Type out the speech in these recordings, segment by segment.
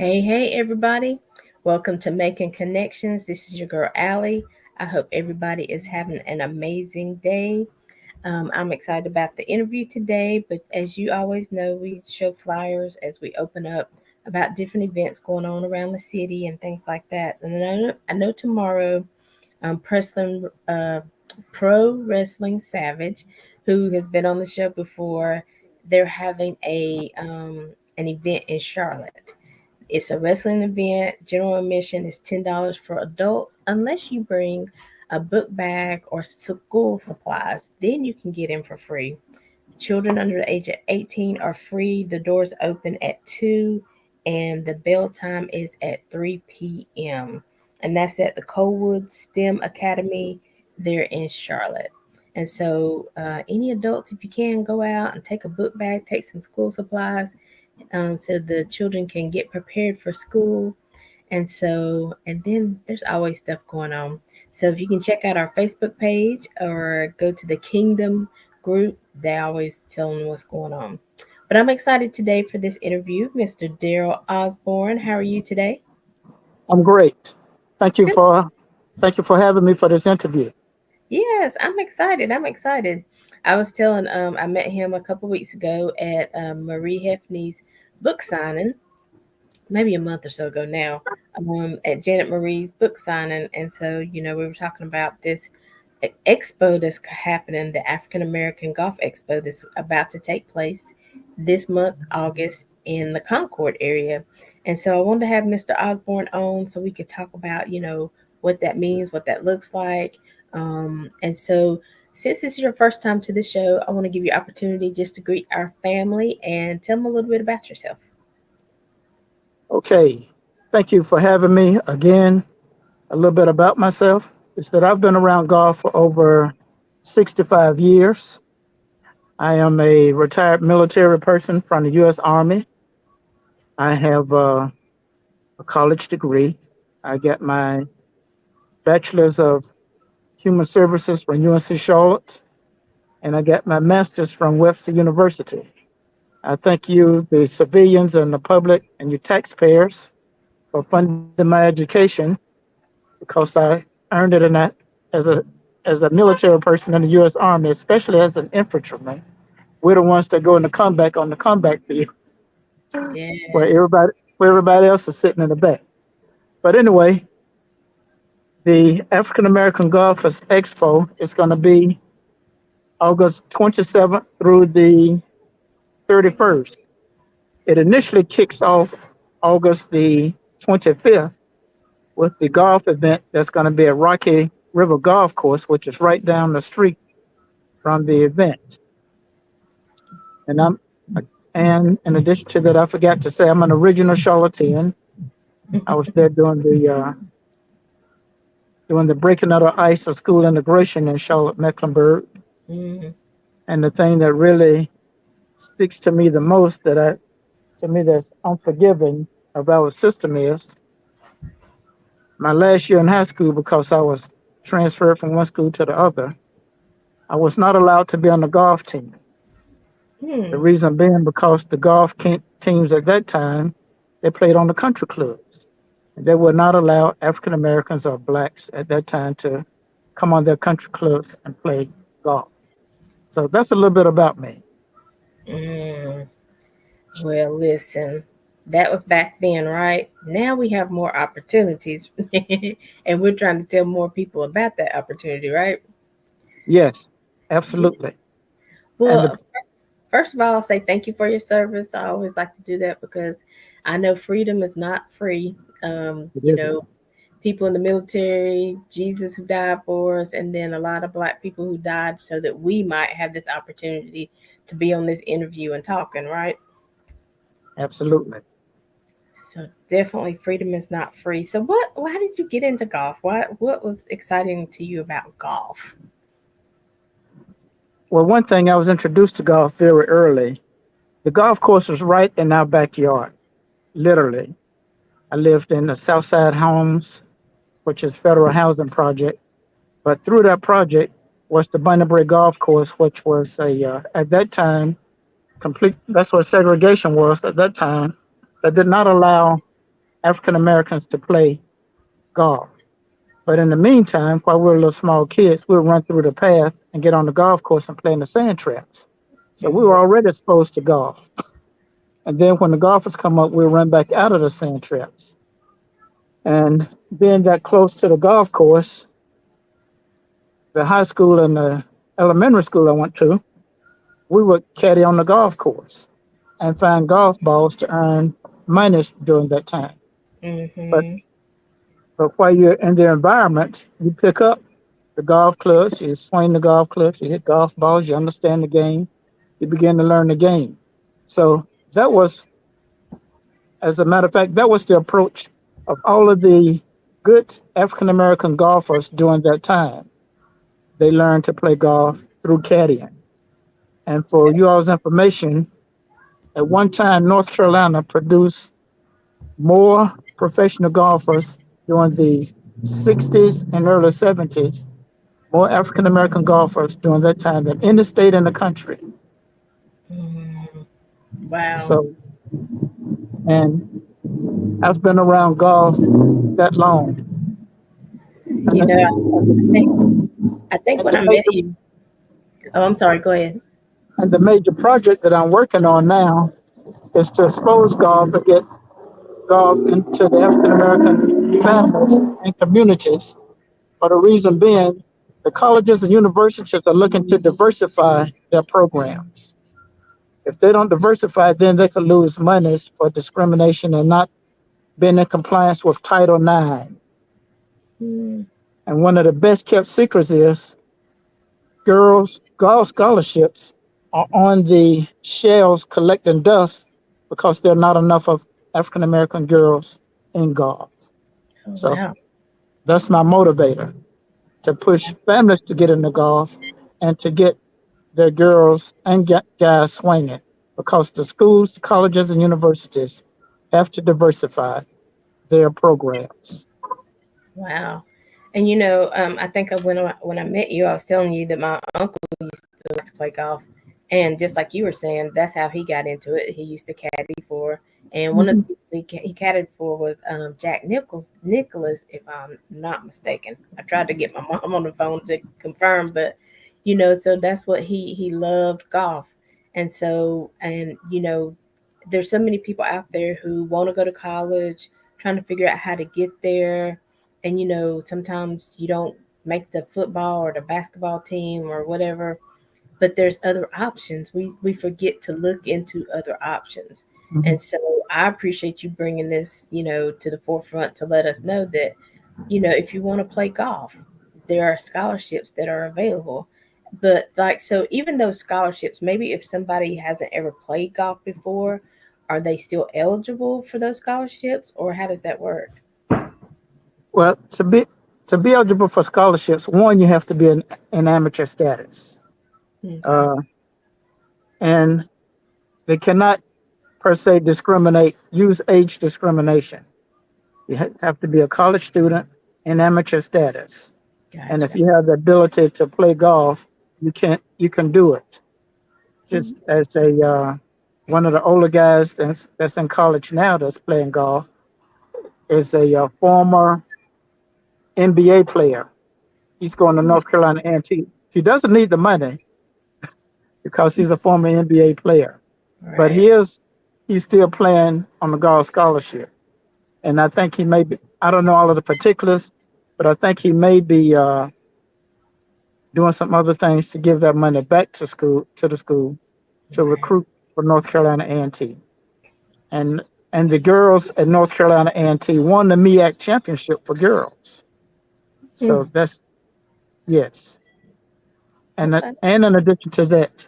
Hey, everybody. Welcome to Making Connections. This is your girl, Aly. I hope everybody is having an amazing day. I'm excited about the interview today, but as you always know, we show flyers as we open up about different events going on around the city and things like that. And I know tomorrow, Preston, Pro Wrestling Savage, who has been on the show before, they're having an event in Charlotte. It's a wrestling event. General admission is $10 for adults, unless you bring a book bag or school supplies. Then you can get in for free. Children under the age of 18 are free. The doors open at 2 and the bell time is at 3 p.m. And that's at the Coldwood STEM Academy there in Charlotte. And so, any adults, if you can, go out and take a book bag, take some school supplies, so the children can get prepared for school. And then there's always stuff going on. So if you can check out our Facebook page or go to the Kingdom group, they always telling what's going on. But I'm excited today for this interview, Mr. Daryl Osborne. How are you today? I'm great. Thank you Good. for thank you for having me for this interview. Yes, I'm excited. I'm excited. I was telling I met him a couple weeks ago at Marie Hefney's book signing, maybe a month or so ago now, at Janet Marie's book signing. And so, we were talking about this expo that's happening, the African American Golf Expo that's about to take place this month, August, in the Concord area. And so I wanted to have Mr. Osborne on so we could talk about, what that means, what that looks like. And so, since this is your first time to the show, I want to give you opportunity just to greet our family and tell them a little bit about yourself. Okay. Thank you for having me again. A little bit about myself is that I've been around golf for over 65 years. I am a retired military person from the U.S. Army. I have a college degree. I got my bachelor's of human services from UNC Charlotte, and I got my master's from Webster University. I thank you, the civilians and the public and your taxpayers, for funding my education because I earned it in that as a military person in the U.S. Army, especially as an infantryman. We're the ones that go in the combat on the combat field where Yes. everybody else is sitting in the back. But anyway, the African American Golfers Expo is going to be August 27th through the 31st. It initially kicks off August the 25th with the golf event that's going to be at Rocky River Golf Course, which is right down the street from the event. And and in addition to that, I forgot to say I'm an original Charlottean. I was there doing the breaking of the ice of school integration in Charlotte, Mecklenburg. Mhm. And the thing that really sticks to me the most to me that's unforgiving of our system is my last year in high school, because I was transferred from one school to the other, I was not allowed to be on the golf team. The Hmm. reason being because the teams at that time, they played on the country clubs. And they would not allow African Americans or blacks at that time to come on their country clubs and play golf. So that's a little bit about me. Mm. Well, listen, that was back then, right? Now we have more opportunities, and we're trying to tell more people about that opportunity, right? Yes, Yeah. absolutely. And Well, first of all, I'll say thank you for your service. I always like to do that because I know freedom is not free. it isn't. People in the military, Jesus who died for us, and then a lot of black people who died so that we might have this opportunity to be on this interview and talking, right? Absolutely. So definitely freedom is not free. So why did you get into golf? What was exciting to you about golf? Well, one thing, I was introduced to golf very early. The golf course was right in our backyard, literally. I lived in the Southside Homes, which is federal housing project. But through that project was the Bundaberry Golf Course, which was at that time, complete. That's what segregation was at that time. That did not allow African Americans to play golf. But in the meantime, while we're little small kids, we'll run through the path and get on the golf course and play in the sand traps. So we were Mhm. already exposed to golf. And then when the golfers come up, we'll run back out of the sand traps. And being that close to the golf course, the high school and the elementary school I went to, we would caddy on the golf course and find golf balls to earn money during that time. But Mhm. but while you're in the environment, you pick up the golf clubs, you swing the golf clubs, you hit golf balls, you understand the game, you begin to learn the game. So that was, as a matter of fact, that was the approach of all of the good African American golfers during that time. They learned to play golf through caddying. And for you all's information, at one time, North Carolina produced more professional golfers during the 60s and early 70s, more African American golfers during that time than any state in the country. Mhm. Wow. So, and I've been around golf that long. And You know, I think I think and when the I met major you. Oh, I'm sorry. Go ahead. and the major project that I'm working on now is to expose golf and get golf into the African American families and communities. For the reason being, the colleges and universities are looking to diversify their programs. If they don't diversify, then they could lose monies for discrimination and not being in compliance with Title IX. Mm. And one of the best kept secrets is girls' golf scholarships are on the shelves collecting dust because there are not enough of African American girls in golf. Oh So wow. that's my motivator to push families to get into golf and to get their girls and guys swinging because the schools, colleges, and universities have to diversify their programs. Wow. And I think when I met you, I was telling you that my uncle used to like to play golf, and just like you were saying, that's how he got into it. He used to caddy for, and one of Mhm. the people he caddied for was Jack Nicholas, if I'm not mistaken. I tried to get my mom on the phone to confirm, but so that's what he loved golf, and so and there's so many people out there who want to go to college, trying to figure out how to get there, and sometimes you don't make the football or the basketball team or whatever, but there's other options. We forget to look into other options. Mhm. And so I appreciate you bringing this to the forefront to let us know that if you want to play golf, there are scholarships that are available. But like, so even those scholarships, maybe if somebody hasn't ever played golf before, are they still eligible for those scholarships, or how does that work? Well, to be eligible for scholarships, one you have to be in amateur status, Okay. uh, and they cannot per se use age discrimination. You have to be a college student in amateur status, and if Gotcha. you have the ability to play golf, you can do it. Just as a one of the older guys that's in college now that's playing golf is a former NBA player. He's going to North Carolina A&T. He doesn't need the money because he's a former NBA player, but Right. he's still playing on the golf scholarship. And I think he may be. I don't know all of the particulars, but I think he may be doing some other things to give that money back to the school to Right. recruit for North Carolina A&T. And the girls at North Carolina A&T won the MEAC championship for girls. Mm. So that's yes. Okay. And in addition to that,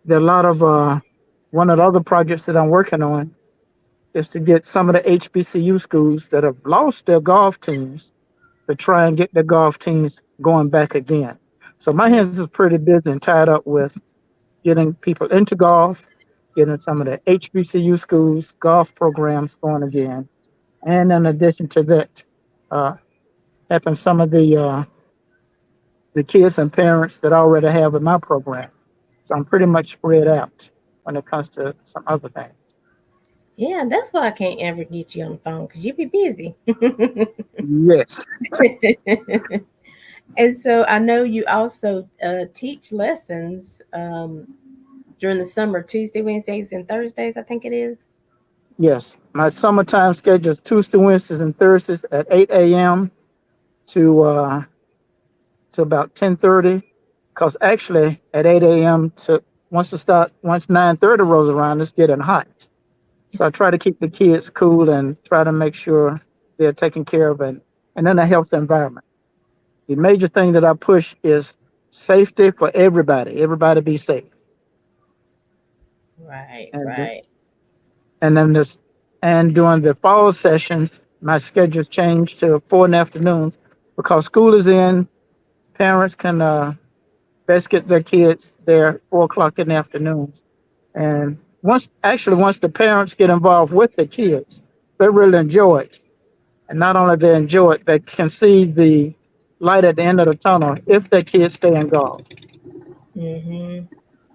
there are a lot of one of the other projects that I'm working on is to get some of the HBCU schools that have lost their golf teams to try and get their golf teams going back again. So my Mm. hands is pretty busy and tied up with getting people into golf, getting some of the HBCU schools golf programs going again, and in addition to that, uh, helping some of the kids and parents that I already have in my program. So I'm pretty much spread out when it comes to some other things. Yeah, that's why I can't ever get you on the phone because you be busy. Yes, And so I know you also teach lessons during the summer, Tuesday, Wednesdays, and Thursdays, I think it is. yes. My summertime schedule is Tuesday, Wednesdays, and Thursdays at 8 a.m. to to about 10:30. Because actually at 8 a.m. to once 9:30 rolls around, it's getting hot. So I try to keep the kids cool and try to make sure they're taken care of and in a healthy environment. The major thing that I push is safety for everybody. Everybody be safe. Right, And right. and then this and during the fall sessions, my schedule's changed to 4 in the afternoons because school is in. Parents can best get their kids there 4 o'clock in the afternoons. And once the parents get involved with the kids, they really enjoy it. And not only they enjoy it, they can see the light at the end of the tunnel if their kids stay involved Mm-hmm.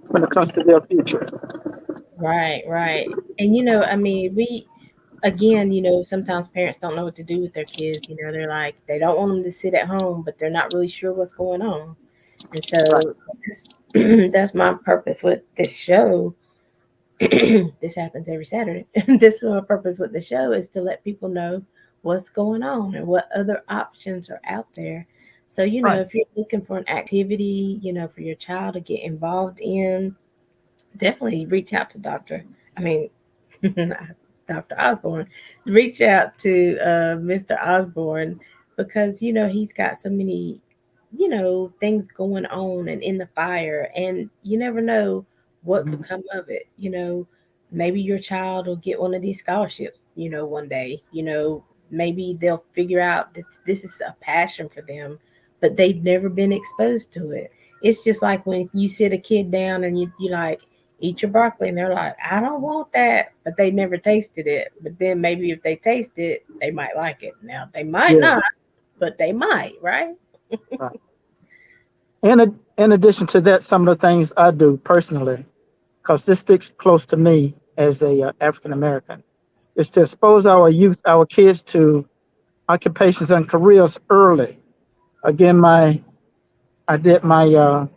when it comes to their future. Right, right. And I mean, again, sometimes parents don't know what to do with their kids. They're like, they don't want them to sit at home, but they're not really sure what's going on. And Right, so that's my purpose with this show. This happens every Saturday. This is my purpose with the show is to let people know what's going on and what other options are out there. So, right. if you're looking for an activity, for your child to get involved in, definitely reach out to I mean, Dr. Osborne. Reach out to Mr. Osborne because he's got so many things going on and in the fire, and you never know what could come of it. Maybe your child will get one of these scholarships. One day. Maybe they'll figure out that this is a passion for them, but they've never been exposed to it. It's just like when you sit a kid down and you like eat your broccoli and they're like, I don't want that, but they never tasted it. But then maybe if they taste it, they might like it. Now they might Yeah, not, but they might, right? right. In addition to that, some of the things I do personally, because this sticks close to me as a African American, is to expose our youth, our kids to occupations and careers early. Again, my I did my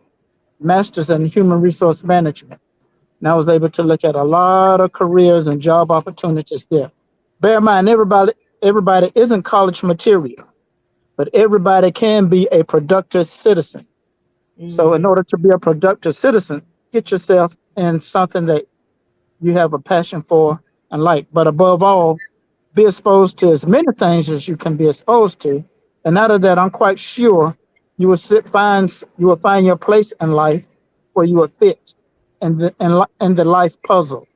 master's in human resource management, and I was able to look at a lot of careers and job opportunities there. Bear in mind, everybody isn't college material, but everybody can be a productive citizen. So, in Mm, order to be a productive citizen, get yourself in something that you have a passion for and like. But above all, be exposed to as many things as you can be exposed to. And out of that, I'm quite sure you will find your place in life where you will fit in the life puzzle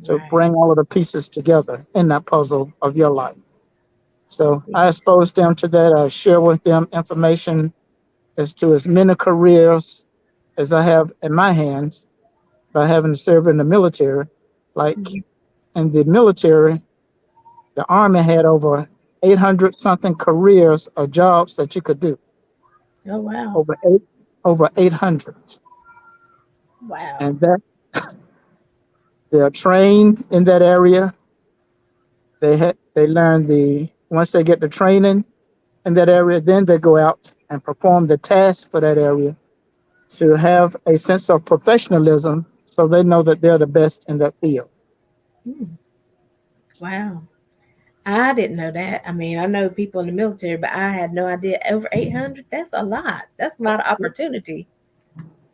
to right. bring all of the pieces together in that puzzle of your life. So Yeah. I expose them to that. I share with them information as to as many careers as I have in my hands by having to serve in the military. Like Mhm. in the military, the Army had over 800 something careers or jobs that you could do. Oh wow. Over eight, over 800, Wow. and that they're trained in that area. They learn once they get the training in that area, then they go out and perform the tasks for that area to have a sense of professionalism, so they know that they're the best in that field. Mm, wow. I didn't know that. I mean, I know people in the military, but I had no idea. Over 800? That's a lot. That's a lot of opportunity.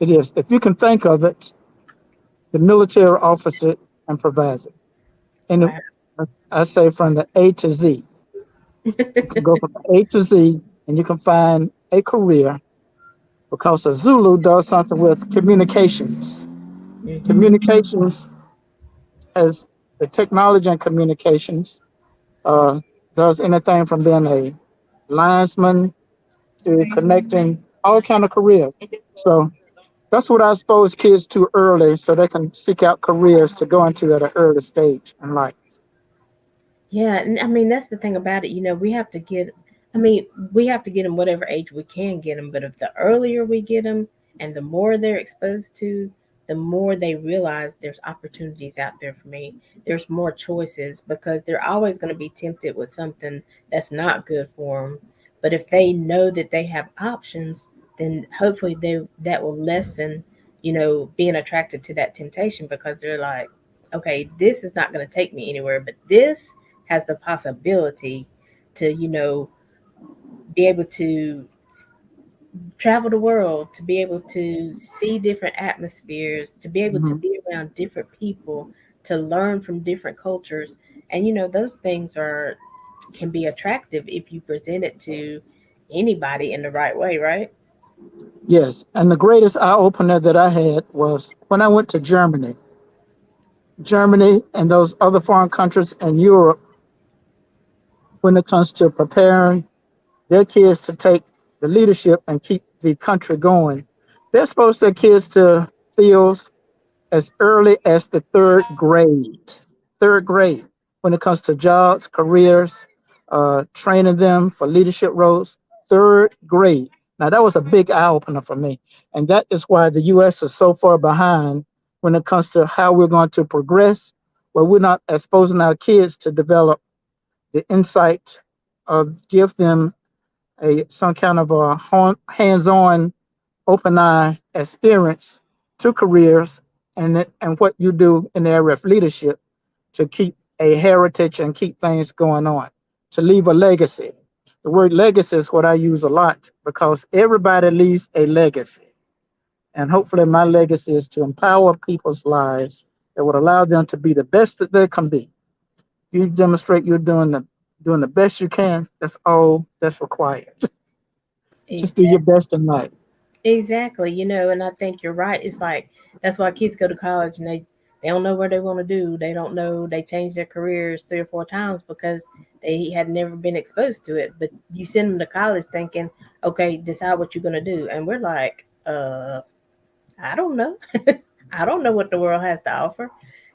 It is. If you can think of it, the military offers it and provides it. And Wow. I say from the A to Z. You can go from A to Z and you can find a career because a Zulu does something with communications. Hmm. Communications as the technology and communications uh, does anything from being a linesman to connecting all kind of careers. So that's what I expose kids to early so they can seek out careers to go into at an early stage in life. Yeah, and I mean that's the thing about it. We have to get. I mean, we have to get them whatever age we can get them. But if the earlier we get them, and the more they're exposed to, the more they realize there's opportunities out there for me. There's more choices because they're always going to be tempted with something that's not good for them. But if they know that they have options, then hopefully that will lessen, being attracted to that temptation because they're like, okay, this is not going to take me anywhere, but this has the possibility to, be able to travel the world, to be able to see different atmospheres, to be able to Mhm. be around different people, to learn from different cultures. And those things are can be attractive if you present it to anybody in the right way, right? Yes, and the greatest eye opener that I had was when I went to Germany. Germany and those other foreign countries in Europe, when it comes to preparing their kids to take the leadership and keep the country going, they're supposed their kids to feel as early as the third grade. Third grade, when it comes to jobs, careers, training them for leadership roles. Third grade. Now that was a big eye opener for me, and that is why the U.S. is so far behind when it comes to how we're going to progress. Where we're not exposing our kids to develop the insight, give them a some kind of a hands-on open eye experience to careers and what you do in the area of leadership to keep a heritage and keep things going on, to leave a legacy. The word legacy is what I use a lot because everybody leaves a legacy. And hopefully, my legacy is to empower people's lives that would allow them to be the best that they can be. You demonstrate you're doing the best you can. That's all that's required. Just do your Exactly. best in life. Exactly. And I think you're right. It's like that's why kids go to college and they don't know what they want to do. They don't know. They change their careers 3 or 4 times because they had never been exposed to it. But you send them to college thinking, okay, decide what you're gonna do, and we're like, I don't know. I don't know what the world has to offer.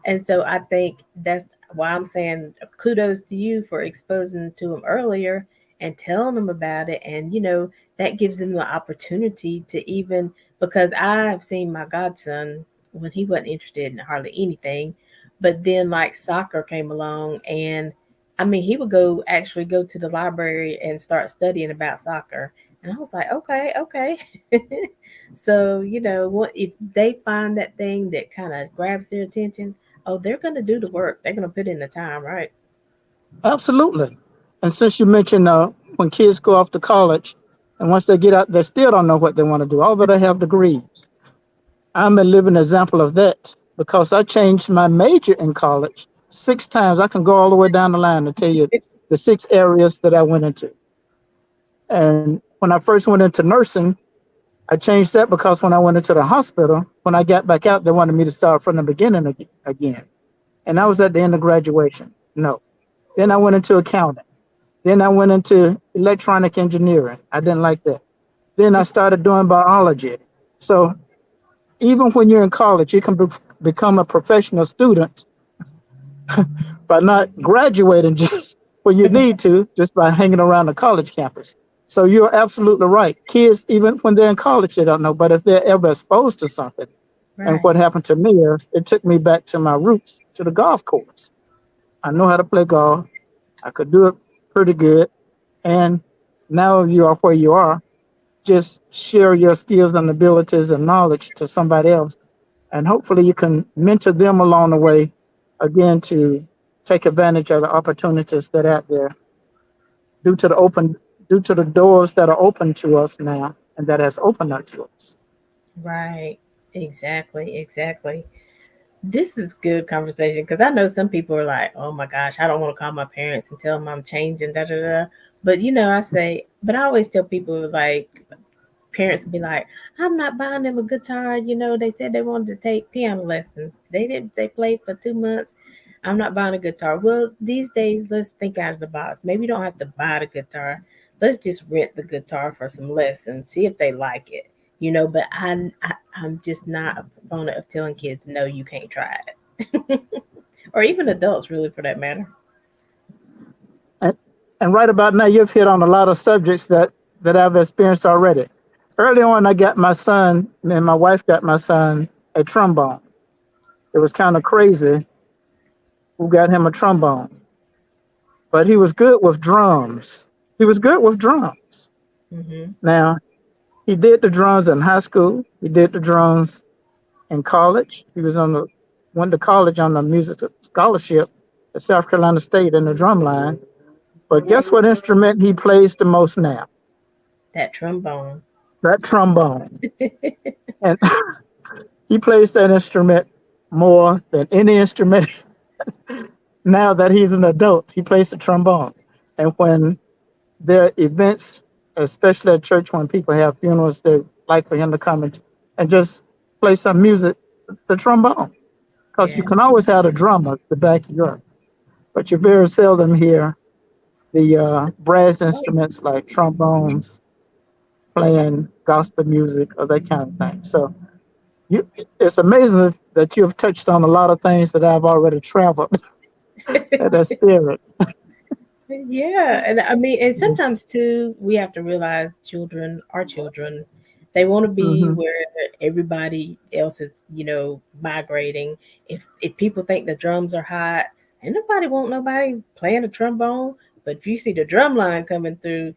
And so I think that's why I'm saying kudos to you for exposing to them earlier and telling them about it. And, that gives them the opportunity to even, because I've seen my godson when he wasn't interested in hardly anything. But then, like, soccer came along, and I mean, he would actually go to the library and start studying about soccer. And I was like, okay, okay. So, what if they find that thing that kind of grabs their attention? Oh, they're going to do the work. They're going to put in the time, right? Absolutely. And since you mentioned when kids go off to college and once they get out, they still don't know what they want to do, although they have degrees. I'm a living example of that because I changed my major in college 6 times. I can go all the way down the line to tell you the 6 areas that I went into. And when I first went into nursing, I changed that because when I went into the hospital, when I got back out, they wanted me to start from the beginning again. And I was at the end of graduation. No. Then I went into accounting. Then I went into electronic engineering. I didn't like that. Then I started doing biology. So even when you're in college, you can become a professional student by not graduating just when you need to, just by hanging around the college campus. So you're absolutely right. Kids, even when they're in college, they don't know. But if they're ever exposed to something, and Right. what happened to me is it took me back to my roots, to the golf course. I know how to play golf. I could do it pretty good. And now you are where you are. Just share your skills and abilities and knowledge to somebody else. And hopefully you can mentor them along the way again to take advantage of the opportunities that are out there due to the open due to the doors that are open to us now and that has opened up to us. Right. Exactly. Exactly. This is good conversation because I know some people are like, oh my gosh, I don't want to call my parents and tell them I'm changing, da da da. But, I say, but I always tell people like, parents be like, I'm not buying them a guitar. They said they wanted to take piano lessons. They played for 2 months. I'm not buying a guitar. Well, these days, let's think out of the box. Maybe you don't have to buy the guitar. Let's just rent the guitar for some lessons, see if they like it. But I'm just not a proponent of telling kids, no, you can't try it. Or even adults, really, for that matter. And, and right about now, you've hit on a lot of subjects that I've experienced already. Early on, I got my son, and my wife got my son a trombone. It was kind of crazy who got him a trombone, but he was good with drums. He was good with drums. Mhm. Now, he did the drums in high school. He did the drums in college. He was on the went to college on the music scholarship at South Carolina State in the drum line. But guess what instrument he plays the most now? That trombone. That trombone. And he plays that instrument more than any instrument now that he's an adult. He plays the trombone. And when there are events, especially at church, when people have funerals, they like for him to come and just play some music, the trombone. Because you Yeah. can always have a drummer to back you up, but you very seldom hear the brass instruments like trombones playing gospel music or that kind of thing. So you, it's amazing that you have touched on a lot of things that I've already traveled at that spirit. Yeah, and I mean, and sometimes too, we have to realize children are children. They want to be Hmm. where everybody else is, migrating. If people think the drums are hot, and nobody want nobody playing the trombone. But if you see the drum line coming through,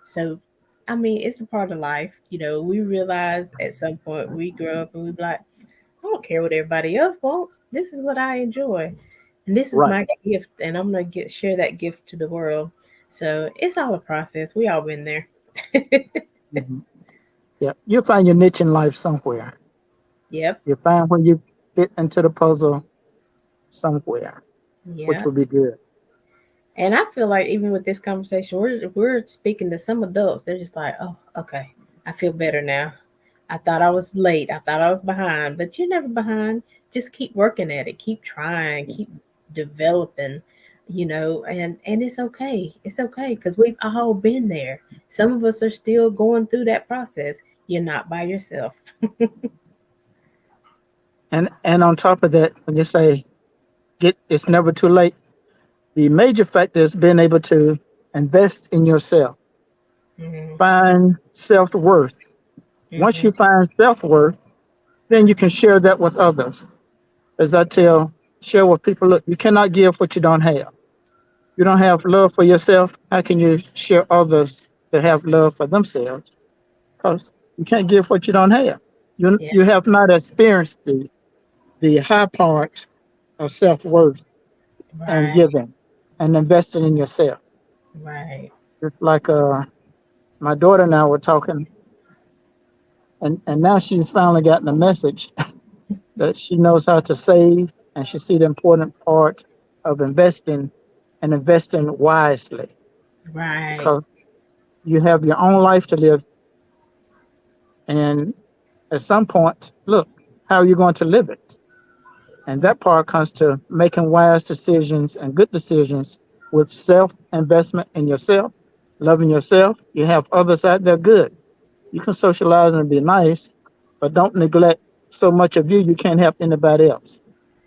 so I mean, it's a part of life. We realize at some point we grow up and we be like, I don't care what everybody else wants. This is what I enjoy. And this is Right. my gift, and I'm gonna share that gift to the world. So it's all a process. We all been there. Hmm. Yeah, you'll find your niche in life somewhere. Yep, You'll find where you fit into the puzzle somewhere, which yeah. will be good. And I feel like even with this conversation, we're speaking to some adults. They're just like, oh, okay, I feel better now. I thought I was late. I thought I was behind, but you're never behind. Just keep working at it. Keep trying. Keep developing. And it's okay. It's okay because we've all been there. Some of us are still going through that process. You're not by yourself. And on top of that, when you say get it's never too late, the major factor is being able to invest in yourself, Hmm. find self-worth. Once Hmm. you find self-worth, then you can share that with others. As I share with people, look, you cannot give what you don't have. You don't have love for yourself. How can you share others to have love for themselves? Because you can't give what you don't have. Yeah. You have not experienced the high part of self-worth and Right. giving and investing in yourself. Right. It's like my daughter and I were talking, and now she's finally gotten a message that she knows how to save and she see the important part of investing and investing wisely Right. because you have your own life to live, and at some point, look, how are you going to live it? And that part comes to making wise decisions and good decisions with self investment in yourself, loving yourself. You have others out there, good. You can socialize and be nice, but don't neglect so much of you can't help anybody else.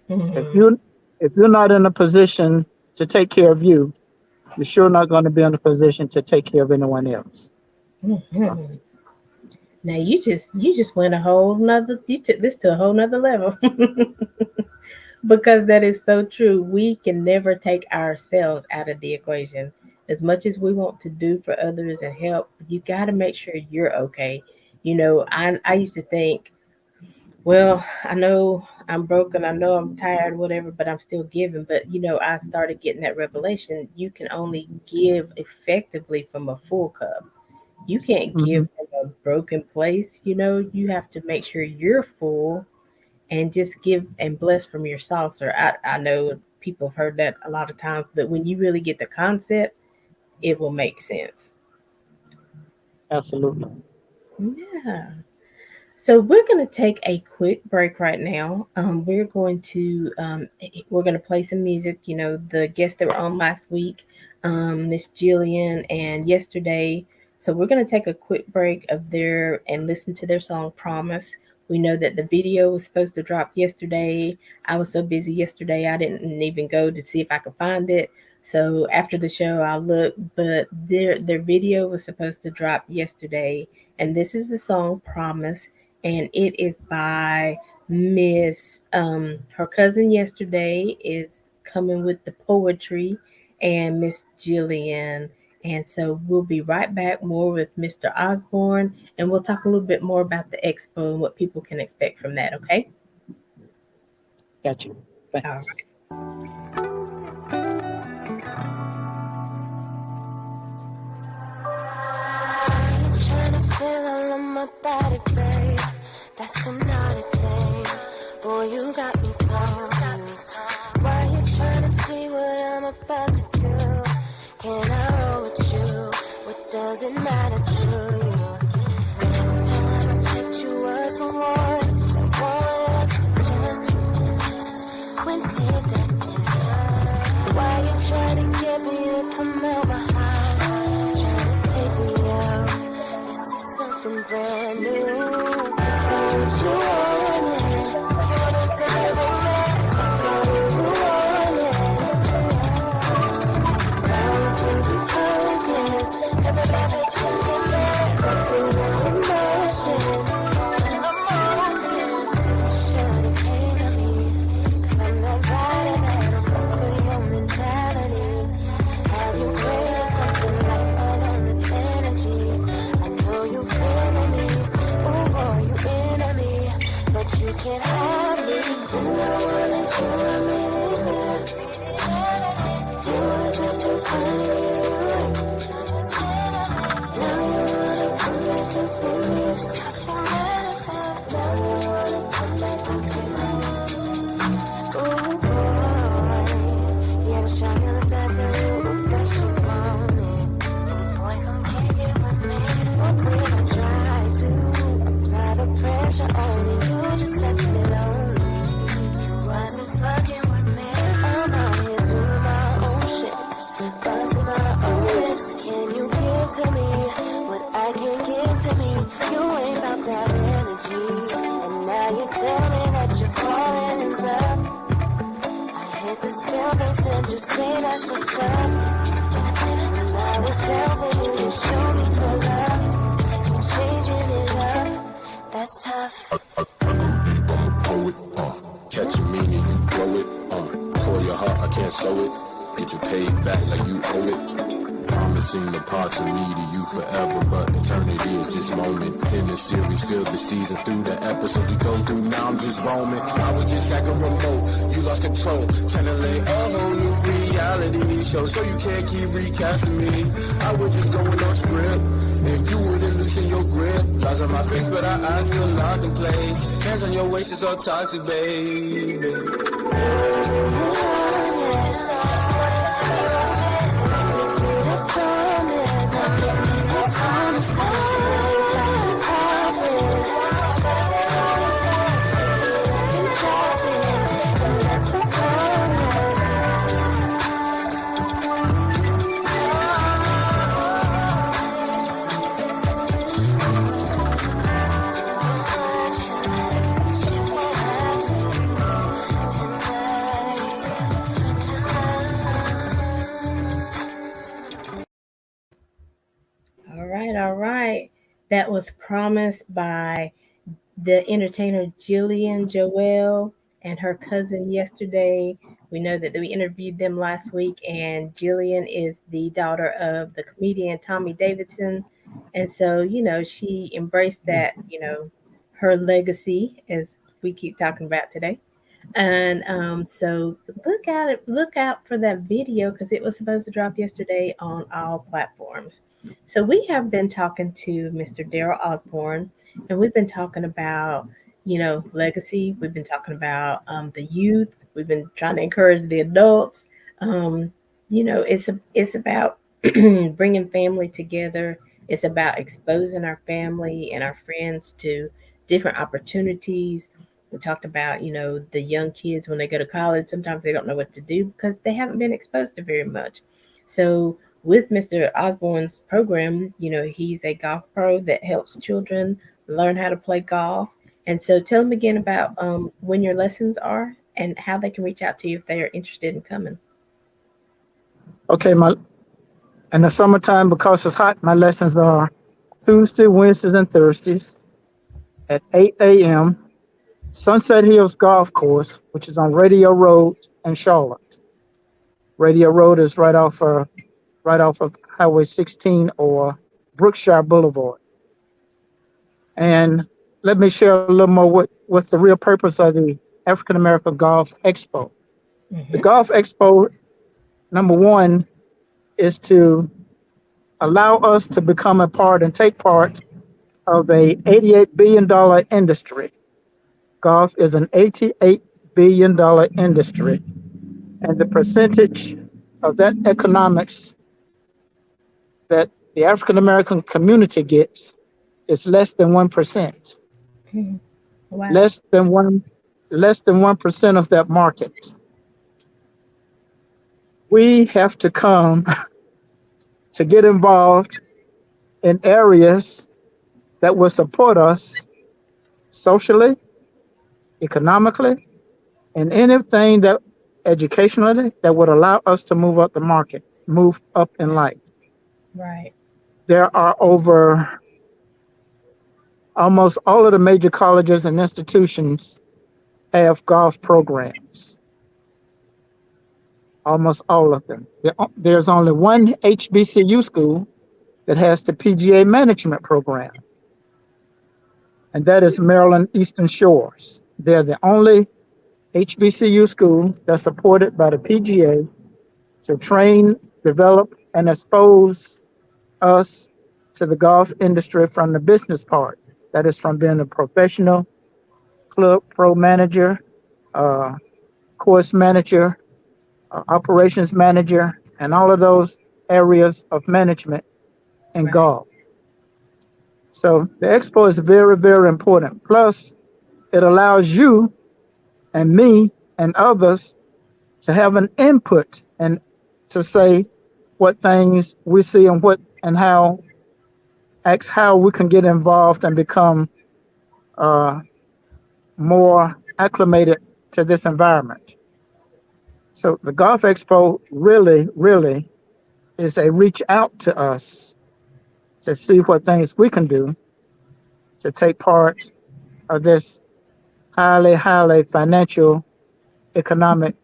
If Hmm. you if you're not in a position to take care of you, you're sure not going to be in a position to take care of anyone else. So, Hmm. Now you just went a whole nother. You took this to a whole nother level. Because that is so true. We can never take ourselves out of the equation. As much as we want to do for others and help, you got to make sure you're okay. I used to think, well, I know I'm broken, I know I'm tired, whatever, but I'm still giving. But I started getting that revelation. You can only give effectively from a full cup. You can't give mhm, from a broken place. You have to make sure you're full and just give and bless from your saucer. I know people have heard that a lot of times, but when you really get the concept, it will make sense. absolutely. Yeah. So we're going to take a quick break right now. We're going to play some music. The guests that were on last week, Miss Jillian, and yesterday. So we're going to take a quick break of their and listen to their song "Promise." We know that the video was supposed to drop yesterday. I was so busy yesterday, I didn't even go to see if I could find it. So after the show, I'll look. But their video was supposed to drop yesterday, and this is the song "Promise," and it is by Miss her cousin yesterday is coming with the poetry, and Miss Jillian. And so we'll be right back more with Mr. Osborne, and we'll talk a little bit more about the expo and what people can expect from that. Okay. Got you. All Thanks. right. Trying to feel all of my body, babe. That's a naughty thing. Boy, you got me confused. Why you trying to see what I'm about to do? Can I roll with you? What does it matter to you? This time I checked, you was the one that wanted us to just. When did that end? Why you trying to get me to come out my house? Trying to take me out. This is something brand new. So what you want? You wanna take me back? You want it? Now I'm losing focus. 'Cause I got that you can make up in your emotions. You should've came to me. 'Cause I'm that rider that don't fuck with your mentality. Have you created something like all on its energy? I know you feeling me. Oh boy, you into me. But you can't have me. You know that you are really clear. You was acting funny. Now you wanna come back and feel me. Stop saying medicine. Now you wanna come back and feel me. Oh boy, yeah, the shy on the side tell you that she want it. Oh boy, come kick it with me. But when I try to apply the pressure on you, you just left me lonely. You wasn't fucking with me. I'm out here doing my own shit, busting my own lips. Can you give to me what I can give to me? You ain't about that energy, and now you tell me that you're falling in love. Hit the stillbase and just say that's what's up. I was down for you, you show me no love. You changing it up, that's tough. I go deep, I'm a poet, catch a meaning, you blow it, tore your heart, I can't sew it, get your paid back like you owe it, promising the parts of me to you forever, but eternity is just moments in the series, feel the seasons through the episodes we go through, now I'm just roaming, I was just like a remote, you lost control, trying to lay a whole new reality show, so you can't keep recasting me, I was just going on script, and you wouldn't loosen your grip, lies on my face, but our eyes still locked in place, hands on your waist, it's all toxic, baby. All right. All right. That was promised by the entertainer Jillian Joelle and her cousin yesterday. We know that we interviewed them last week, and Jillian is the daughter of the comedian Tommy Davidson. And so, she embraced that, her legacy, as we keep talking about today. And so look out for that video because it was supposed to drop yesterday on all platforms. So we have been talking to Mr. Daryl Osborne, and we've been talking about legacy. We've been talking about the youth. We've been trying to encourage the adults. Um, it's about bringing family together. It's about exposing our family and our friends to different opportunities. We talked about, the young kids when they go to college, sometimes they don't know what to do because they haven't been exposed to very much. So, with Mr. Osborne's program, he's a golf pro that helps children learn how to play golf. And so, tell them again about when your lessons are and how they can reach out to you if they are interested in coming. Okay, my in the summertime, because it's hot, my lessons are Tuesday, Wednesdays, and Thursdays at 8 a.m. Sunset Hills Golf Course, which is on Radio Road in Charlotte. Radio Road is right off of Highway 16 or Brookshire Boulevard. And let me share a little more with the real purpose of the African American Golf Expo. The Hmm. Golf Expo, number one, is to allow us to become a part and take part of a $88 billion industry. Golf is an $88 billion industry, and the percentage of that economics that the African American community gets is less than 1%. Wow. Less than one less than 1% of that market. We have to come to get involved in areas that will support us socially, economically, and anything that educationally that would allow us to move up the market, move up in life. Right. There are over almost all of the major colleges and institutions have golf programs. Almost all of them. There's only one HBCU school that has the PGA management program, and that is Maryland Eastern Shores. They're the only HBCU school that's supported by the PGA to train, develop, and expose us to the golf industry from the business part. That is from being a professional club pro manager, uh, course manager, operations manager, and all of those areas of management in Right. golf. So the expo is very, very important. Plus, it allows you and me and others to have an input and to say what things we see and what and how ask how we can get involved and become uh, more acclimated to this environment. So the Golf Expo really, really is a reach out to us to see what things we can do to take part of this highly, highly financial, economic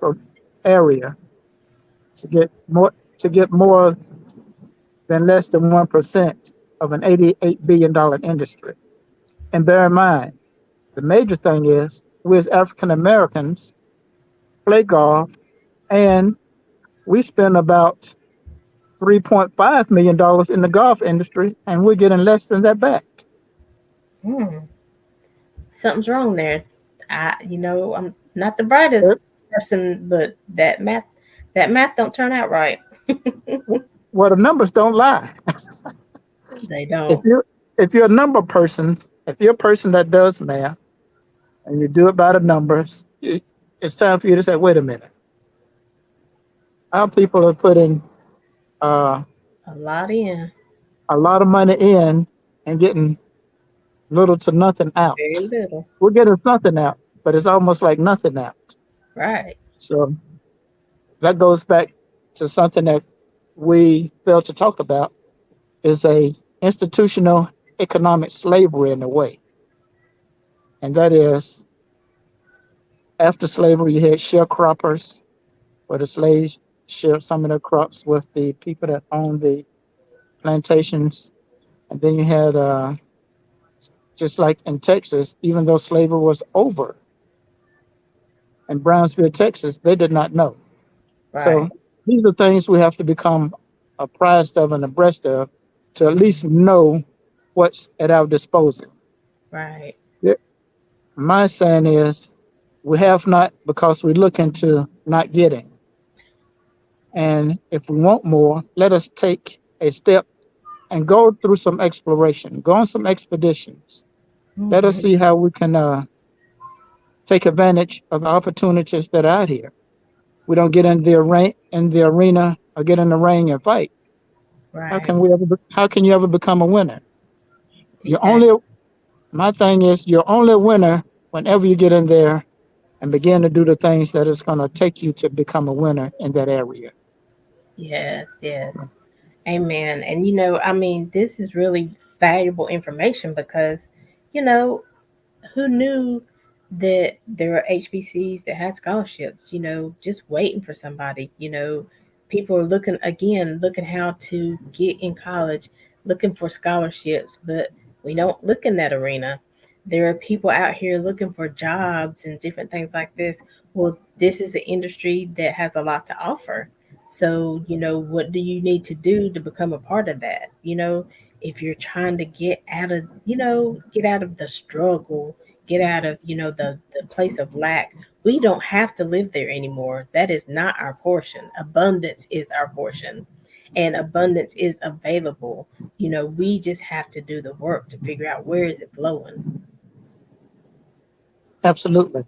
so, area to get more than less than 1% of an $88 billion industry. And bear in mind, the major thing is we as African Americans play golf and we spend about $3.5 million in the golf industry and we're getting less than that back. Hmm. Something's wrong there. I'm not the brightest person, but that math don't turn out right. Well, the numbers don't lie. They If don't. you if you're a number person, if you're a person that does math and you do it by the numbers, it's time for you to say, wait a minute. Our people are putting uh, A lot in. a lot of money in and getting little to nothing Very out. little. We're getting something out, but it's almost like nothing out. Right. So that goes back to something that we failed to talk about is a institutional economic slavery in a way. And that is after slavery you had sharecroppers where the slaves shared some of their crops with the people that owned the plantations. And then you had just like in Texas, even though slavery was over in Brownsville, Texas, they did not know. So Right. these are things we have to become apprised of and abreast of to at least know what's at our disposal. Right. Yeah. My saying is we have not because we look into not getting. And if we want more, let us take a step and go through some exploration, go on some expeditions. Let us Hmm. see how we can take advantage of the opportunities that are out here. We don't get in the arena or get in the ring and fight. Right. How can you ever become a winner? You Exactly. only My thing is you're only a winner whenever you get in there and begin to do the things that is going to take you to become a winner in that area. Yes. Yes. Amen. And I mean, this is really valuable information because, you know, who knew that there are HBCs that had scholarships, just waiting for somebody, people are looking again, looking how to get in college, looking for scholarships, but we don't look in that arena. There are people out here looking for jobs and different things like this. Well, this is an industry that has a lot to offer. So, what do you need to do to become a part of that? If you're trying to get out of the struggle, get out of, the place of lack, we don't have to live there anymore. That is not our portion. Abundance is our portion, and abundance is available. We just have to do the work to figure out where is it flowing. Absolutely.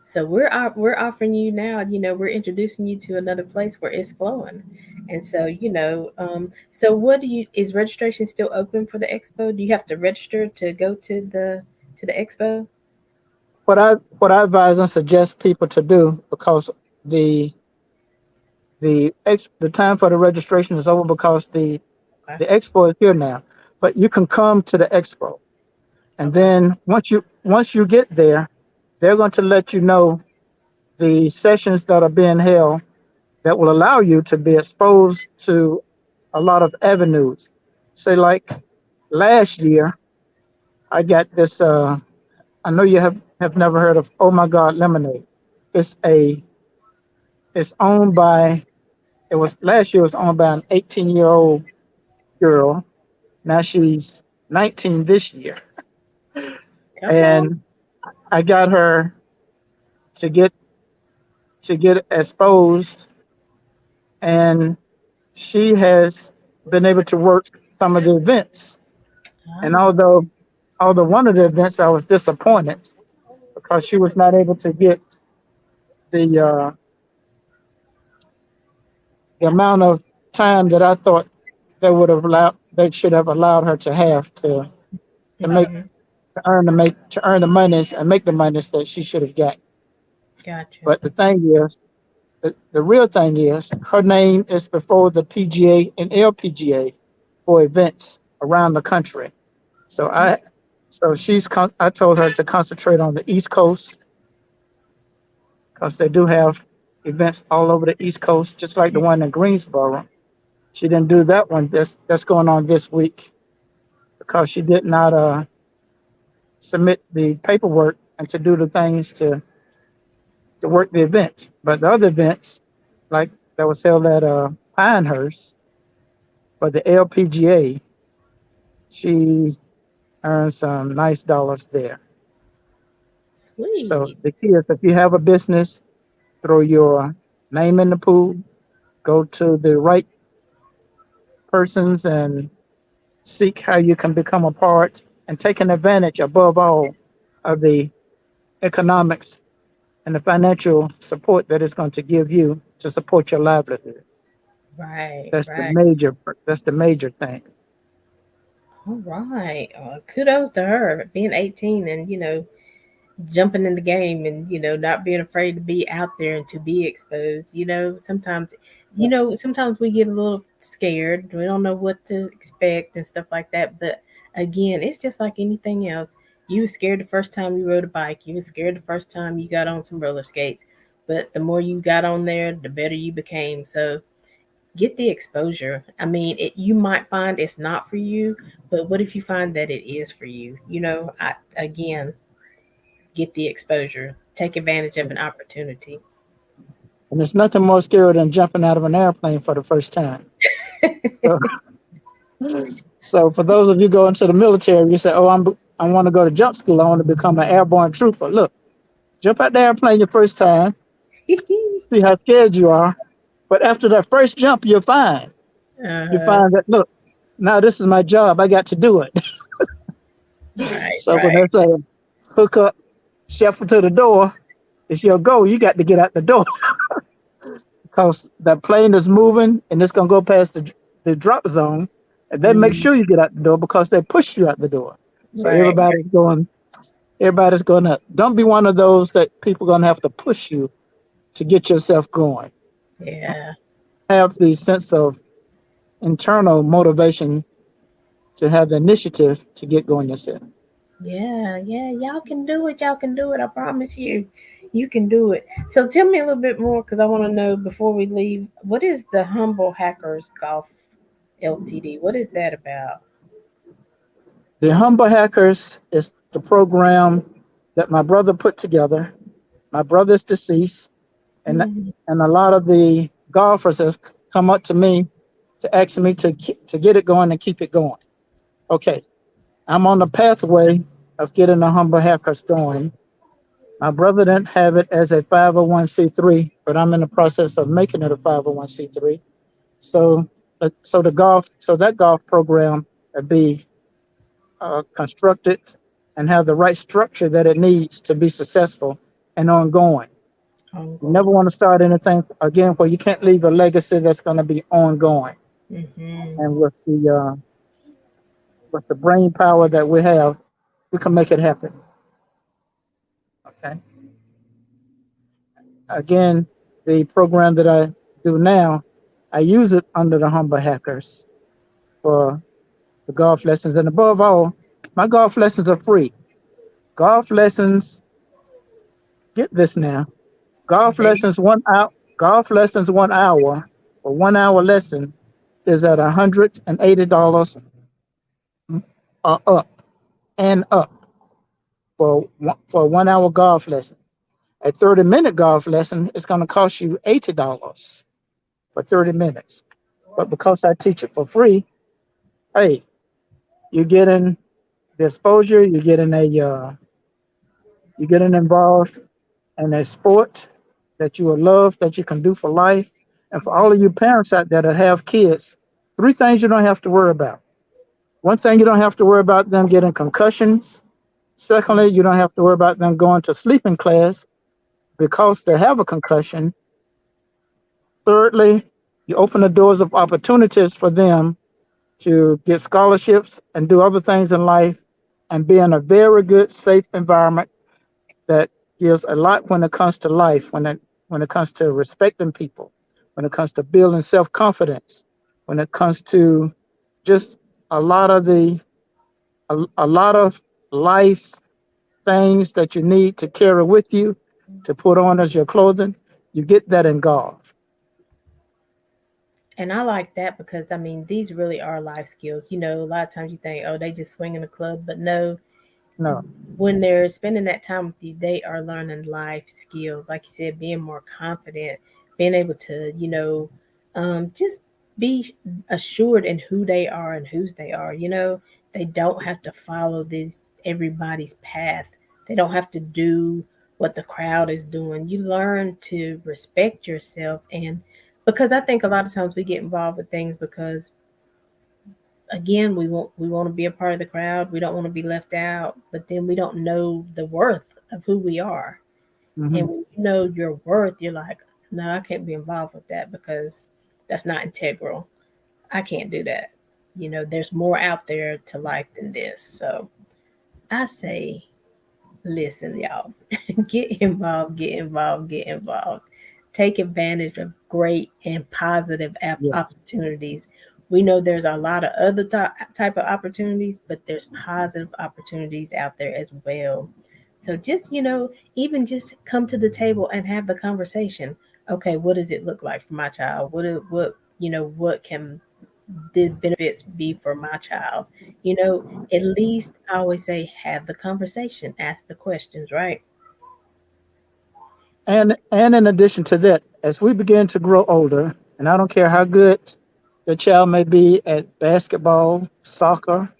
So, we're offering you now. We're introducing you to another place where it's flowing. And so, so what do you is registration still open for the expo? Do you have to register to go to the expo? What I advise and suggest people to do, because the the time for the registration is over, because Okay. the expo is here now. But you can come to the expo, and Okay. then once you get there, they're going to let you know the sessions that are being held that will allow you to be exposed to a lot of avenues. Say, like last year, I got this. I know you have never heard of Oh My God Lemonade. It's a it's owned by it was last year, it was owned by an 18-year-old girl. Now she's 19 this year, Come on. and I got her to get exposed, and she has been able to work some of the events. And Ah, although one of the events I was disappointed because she was not able to get the uh, the amount of time that I thought they should have allowed her to have to make mm-hmm. to earn the monies and make the monies that she should have got. Gotcha. But the thing is, the real thing is, her name is before the PGA and LPGA for events around the country. So Okay. I told her to concentrate on the East Coast, because they do have events all over the East Coast, just like the one in Greensboro. She didn't do that one that's going on this week because she did not submit the paperwork and to do the things to work the event. But the other events, like that was held at Pinehurst for the LPGA, she earned some nice dollars there. So Sweet. the key is, if you have a business, throw your name in the pool, go to the right persons and seek how you can become a part, and taking advantage above all of the economics and the financial support that it's going to give you to support your livelihood. Right. That's the Right. major. That's the major thing. All right. Kudos to her being 18 and jumping in the game and not being afraid to be out there and to be exposed. Sometimes we get a little scared, we don't know what to expect and stuff like that, but again, it's just like anything else. You were scared the first time you rode a bike, you were scared the first time you got on some roller skates, but the more you got on there, the better you became. So get the exposure. I mean, you might find it's not for you, but what if you find that it is for you? Again, get the exposure, take advantage of an opportunity. And there's nothing more scary than jumping out of an airplane for the first time. So, so for those of you going to the military, you say, "Oh, I want to go to jump school. I want to become an airborne trooper." Look, jump out the airplane your first time, see how scared you are. But after that first jump, you're fine. You Uh-huh. find that, look, now this is my job. I got to do it. Right, So when right, they say hook up, shuffle to the door, it's your go. You got to get out the door because that plane is moving and it's gonna go past the drop zone, and they make mm, sure you get out the door because they push you out the door. So right, right. everybody's gonna. Don't be one of those that people gonna have to push you to get yourself going. Yeah, Have the sense of internal motivation to have the initiative to get going yourself. Yeah, yeah, y'all can do it. Y'all can do it. I promise you, you can do it. So tell me a little bit more because I want to know before we leave, what is the Humble Hackers Golf Ltd? What is that about? The Humble Hackers is the program that my brother put together. My brother's deceased, and Mhm. and a lot of the golfers have come up to me to ask me to get it going and keep it going. Okay, I'm on the pathway of getting the Humble Hackers going. My brother didn't have it as a 501c3, but I'm in the process of making it a 501c3. So, so that golf program would be constructed and have the right structure that it needs to be successful and ongoing. You never Ongoing. want to start anything again where you can't leave a legacy that's going to be ongoing. Hmm. And with the brain power that we have, we can make it happen. Okay. Again, the program that I do now, I use it under the Humble Hackers for the golf lessons, and above all, my golf lessons are free. Golf lessons, get this now. Golf They lessons 1 hour. Golf lessons 1 hour or 1 hour lesson is at $180 up and up for a 1 hour golf lesson. A 30-minute golf lesson is going to cost you $80 for 30 minutes. But because I teach it for free, hey, you're getting the exposure, you're getting involved in a sport that you will love, that you can do for life. And for all of you parents out there that have kids, three things you don't have to worry about. One thing, you don't have to worry about them getting concussions. Secondly, you don't have to worry about them going to sleeping class because they have a concussion. Thirdly, you open the doors of opportunities for them to get scholarships and do other things in life and be in a very good, safe environment that gives a lot when it comes to life, when it comes to respecting people, when it comes to building self confidence, when it comes to just a lot of a lot of life things that you need to carry with you to put on as your clothing. You get that in golf. And I like that because I mean these really are life skills. You know, a lot of times you think, oh, they just swinging the club, but no, No. when they're spending that time with you, they are learning life skills. Like you said, being more confident, being able to, just be assured in who they are and whose they are. You know, they don't have to follow this everybody's path. They don't have to do what the crowd is doing. You learn to respect yourself and because I think a lot of times we get involved with things because again we want to be a part of the crowd, we don't want to be left out, but then we don't know the worth of who we are. And Hmm. when you know your worth, you're like, no, I can't be involved with that because that's not integral. I can't do that. You know, there's more out there to life than this. So I say, listen, y'all, get involved, get involved, get involved. Take advantage of great and positive Yes. opportunities. We know there's a lot of other type of opportunities, but there's positive opportunities out there as well. So just, even just come to the table and have the conversation. Okay, what does it look like for my child? What can the benefits be for my child? At least I always say have the conversation, ask the questions, right? And in addition to that, as we begin to grow older, and I don't care how good your child may be at basketball, soccer,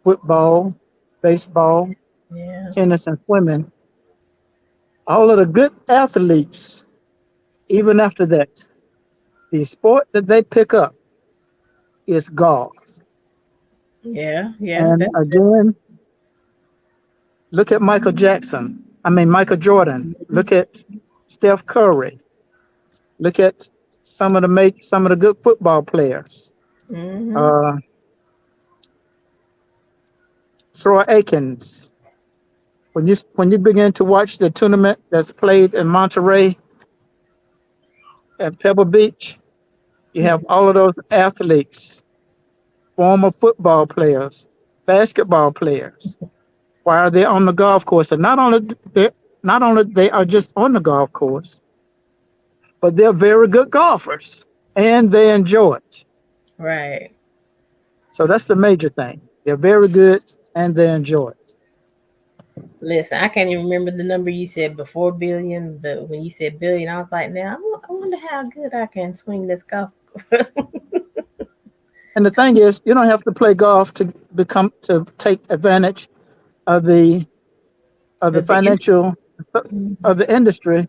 football, baseball, Yeah. tennis, and swimming, all of the good athletes, even after that, the sport that they pick up is golf. Yeah, yeah, And that's good. again, look at Michael Jackson. I mean, Michael Jordan. Look at Steph Curry. Look at some of the good football players. Hmm. Uh, Troy Aikens. When you begin to watch the tournament that's played in Monterey at Pebble Beach, you have all of those athletes, former football players, basketball players. Why are they on the golf course? And not only they are just on the golf course, but they're very good golfers and they enjoy it. Right. So that's the major thing. They're very good and they enjoy it. Listen, I can't even remember the number you said before billion, but when you said billion, I was like, now I wonder how good I can swing this golf. And the thing is, you don't have to play golf to take advantage of the Of the in- financial of the industry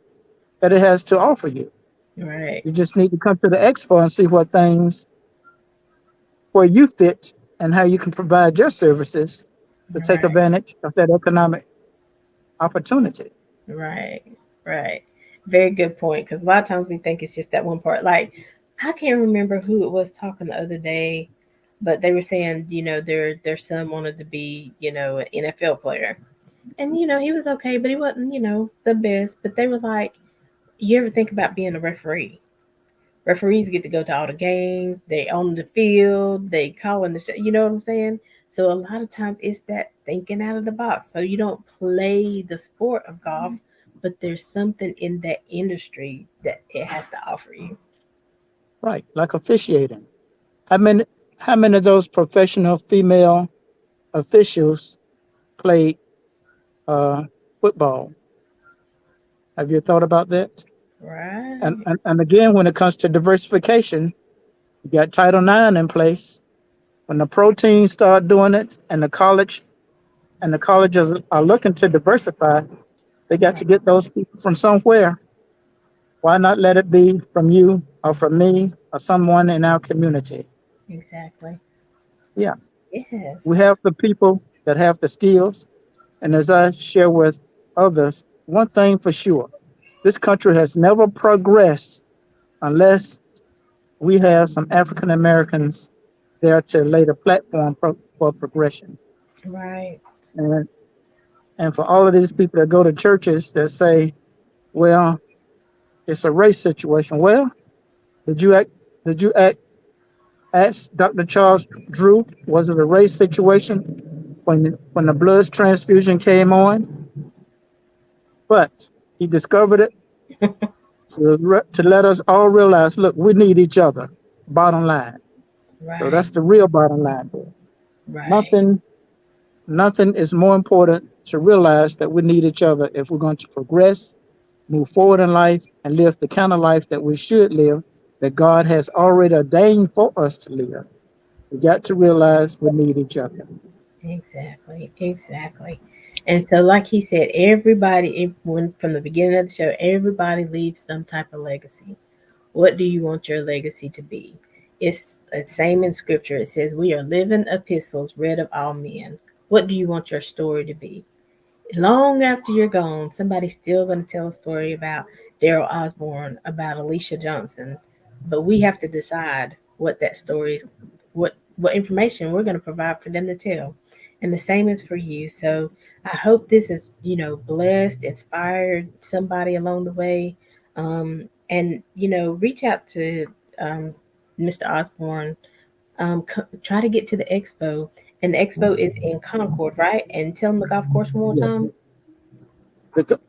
that it has to offer you. right, You just need to come to the expo and see what things where you fit and how you can provide your services to take right, advantage of that economic opportunity. right, right. Very good point. Because a lot of times we think it's just that one part. Like I can't remember who it was talking the other day, but they were saying, their son wanted to be, an NFL player, and he was okay, but he wasn't, the best. But they were like, you ever think about being a referee? Referees get to go to all the games. They own the field. They call in the show. You know what I'm saying? So a lot of times it's that thinking out of the box. So you don't play the sport of golf, but there's something in that industry that it has to offer you. Right, like officiating. How many how many of those professional female officials played uh, football? Have you thought about that? And, Right. and and again, when it comes to diversification, you got Title IX in place. When the pro teams start doing it, and the colleges are looking to diversify, they got to get those people from somewhere. Why not let it be from you or from me or someone in our community? Exactly. Yeah, Yes. we have the people that have the skills. And as I share with others, one thing for sure, this country has never progressed unless we have some African Americans there to lay the platform for progression. Right. And and for all of these people that go to churches that say, well, it's a race situation. Well, did you act did you ask Dr. Charles Drew, was it a race situation when the blood transfusion came on? But he discovered it to let us all realize, look, we need each other. Bottom line. So Right. that's the real bottom line here. Right. Nothing, nothing is more important to realize that we need each other if we're going to progress, move forward in life, and live the kind of life that we should live, that God has already ordained for us to live. We got to realize we need each other. Exactly. Exactly. And so, like he said, everybody, when from the beginning of the show, everybody leaves some type of legacy. What do you want your legacy to be? It's the same in scripture. It says, we are living epistles read of all men. What do you want your story to be? Long after you're gone, somebody's still going to tell a story about Daryl Osborne, about Alicia Johnson, but we have to decide what that story is, what information we're going to provide for them to tell. And the same is for you. So I hope this is, blessed, inspired somebody along the way. And reach out to um, Mr. Osborne. Try to get to the expo, and the expo is in Concord, right? And tell them the golf course one more Yeah. time. The,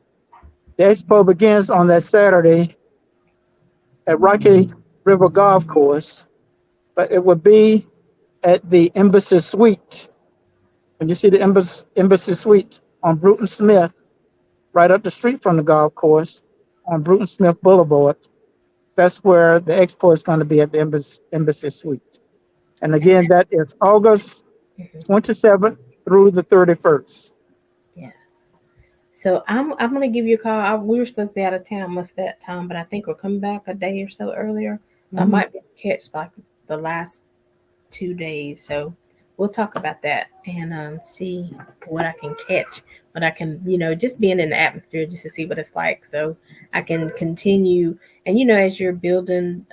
the expo begins on that Saturday at Rocky River Golf Course, but it would be at the Embassy Suite. When you see the Embassy Suite on Bruton Smith, right up the street from the golf course on Bruton Smith Boulevard, that's where the expo is going to be at the Embassy Suite. And And again, that is August mhm, 27th through the 31st. yes. So I'm gonna give you a call. We were supposed to be out of town most of that time, but I think we're coming back a day or so earlier. So I Mhm. might be able to catch like the last 2 days. So we'll talk about that and see what I can catch, what I can, just being in the atmosphere just to see what it's like. So I can continue. And, as you're building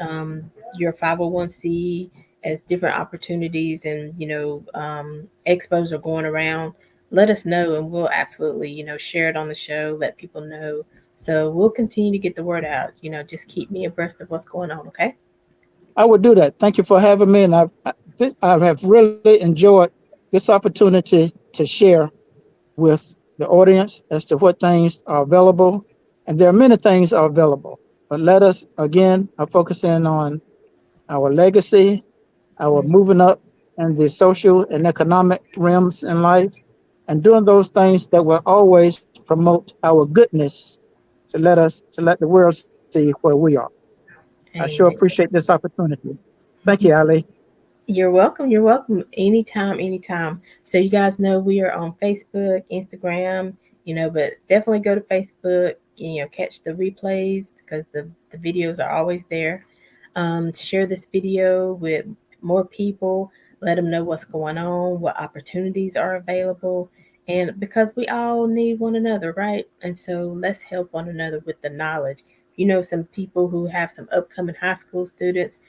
your 501c, as different opportunities and, expos are going around, let us know and we'll absolutely, share it on the show, let people know. So we'll continue to get the word out. Just keep me abreast of what's going on. Okay. I would do that. Thank you for having me. And I have really enjoyed this opportunity to share with the audience as to what things are available. And there are many things are available. But let us, again, focus in on our legacy, our Mhm. moving up in the social and economic realms in life, and doing those things that will always promote our goodness to let the world see where we are. I sure Amen. appreciate this opportunity. Thank you, Ali. You're welcome. You're welcome. Anytime, anytime. So you guys know we are on Facebook, Instagram, but definitely go to Facebook, catch the replays because the videos are always there. Share this video with more people. Let them know what's going on, what opportunities are available. And because we all need one another, right? And so let's help one another with the knowledge. Some people who have some upcoming high school students,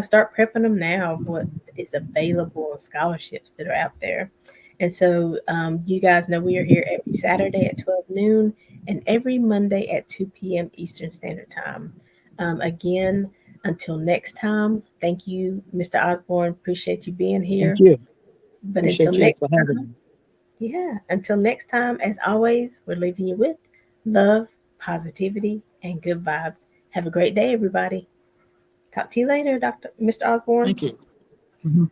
start prepping them now what is available and scholarships that are out there. And so you guys know we are here every Saturday at 12 noon and every Monday at 2 p.m. Eastern Standard Time. Again, until next time, thank you, Mr. Osborne. Appreciate you being Thank here. you. But until Appreciate you next for having time, me. yeah, until next time, as always, we're leaving you with love, positivity, and good vibes. Have a great day, everybody. Talk to you later, Mr. Osborne. Thank you. Mhm.